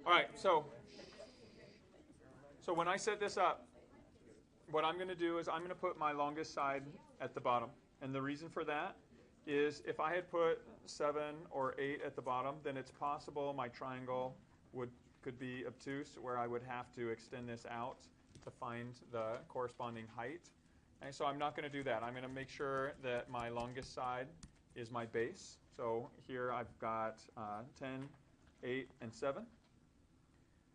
All right, so when I set this up, what I'm going to do is I'm going to put my longest side at the bottom. And the reason for that is if I had put 7 or 8 at the bottom, then it's possible my triangle could be obtuse, where I would have to extend this out to find the corresponding height. And so I'm not going to do that. I'm going to make sure that my longest side is my base. So here I've got 10, 8, and 7.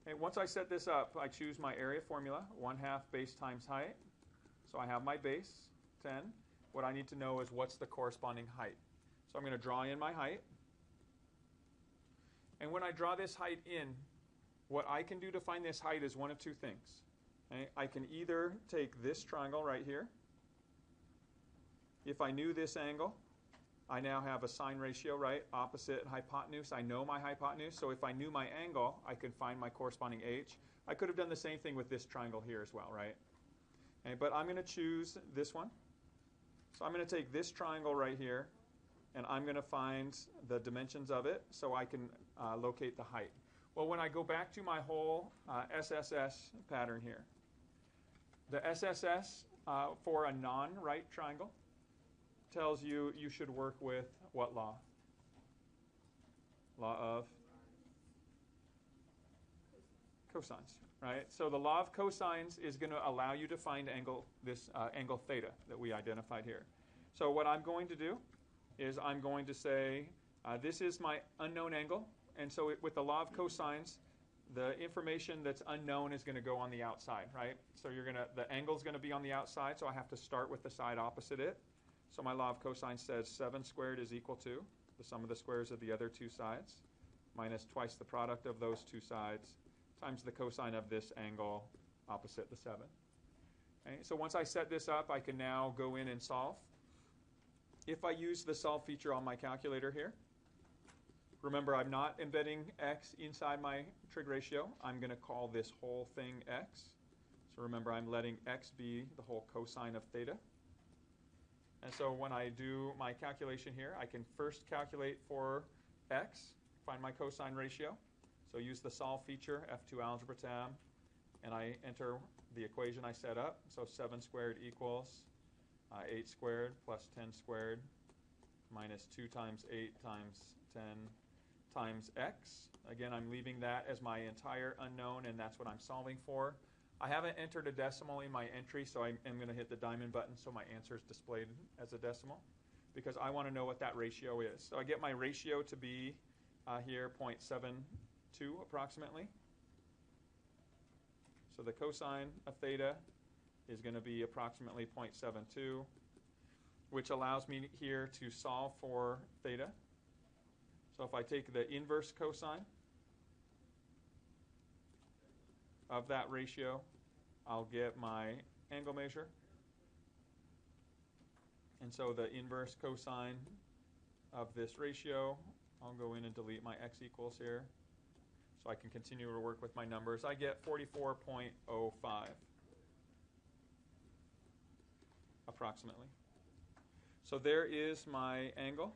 And once I set this up, I choose my area formula, 1/2 base times height. So I have my base, 10. What I need to know is what's the corresponding height. So I'm going to draw in my height. And when I draw this height in, what I can do to find this height is one of two things. Okay? I can either take this triangle right here. If I knew this angle, I now have a sine ratio, right? Opposite hypotenuse. I know my hypotenuse. So if I knew my angle, I could find my corresponding h. I could have done the same thing with this triangle here as well, right? Okay, but I'm going to choose this one. So I'm going to take this triangle right here, and I'm going to find the dimensions of it so I can locate the height. Well, when I go back to my whole SSS pattern here, the SSS for a non-right triangle tells you you should work with what law? Law of cosines, right? So the law of cosines is going to allow you to find angle theta that we identified here. So what I'm going to do is I'm going to say this is my unknown angle, and so with the law of cosines, the information that's unknown is going to go on the outside, right? So the angle is going to be on the outside, so I have to start with the side opposite it. So my law of cosine says 7 squared is equal to the sum of the squares of the other two sides minus twice the product of those two sides times the cosine of this angle opposite the 7. Okay, so once I set this up, I can now go in and solve. If I use the solve feature on my calculator here, remember I'm not embedding x inside my trig ratio. I'm going to call this whole thing x. So remember I'm letting x be the whole cosine of theta. And so when I do my calculation here, I can first calculate for x, find my cosine ratio. So use the solve feature, F2 algebra tab, and I enter the equation I set up. So 7 squared equals 8 squared plus 10 squared minus 2 times 8 times 10 times x. Again, I'm leaving that as my entire unknown, and that's what I'm solving for. I haven't entered a decimal in my entry, so I am going to hit the diamond button so my answer is displayed as a decimal, because I want to know what that ratio is. So I get my ratio to be here 0.72 approximately. So the cosine of theta is going to be approximately 0.72, which allows me here to solve for theta. So if I take the inverse cosine of that ratio, I'll get my angle measure. And so the inverse cosine of this ratio, I'll go in and delete my x equals here so I can continue to work with my numbers. I get 44.05 approximately. So there is my angle.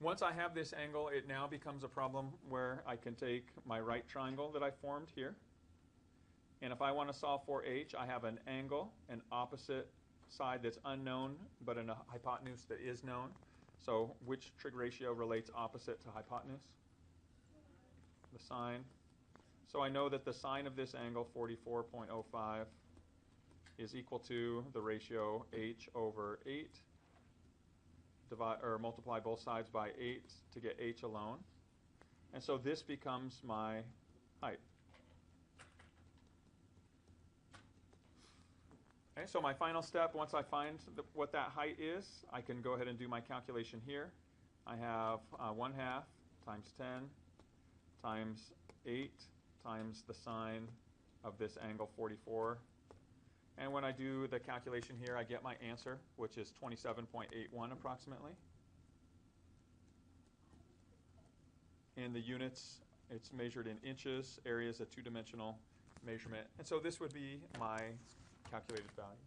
Once I have this angle, it now becomes a problem where I can take my right triangle that I formed here, and if I want to solve for h, I have an angle, an opposite side that's unknown, but a hypotenuse that is known. So which trig ratio relates opposite to hypotenuse? The sine. So I know that the sine of this angle, 44.05, is equal to the ratio h over 8. Multiply both sides by 8 to get h alone. And so this becomes my height. Okay, so my final step, once I find what that height is, I can go ahead and do my calculation here. I have 1/2 times 10 times 8 times the sine of this angle 44. And when I do the calculation here, I get my answer, which is 27.81 approximately. In the units, it's measured in inches. Area is a two-dimensional measurement. And so this would be my calculated value.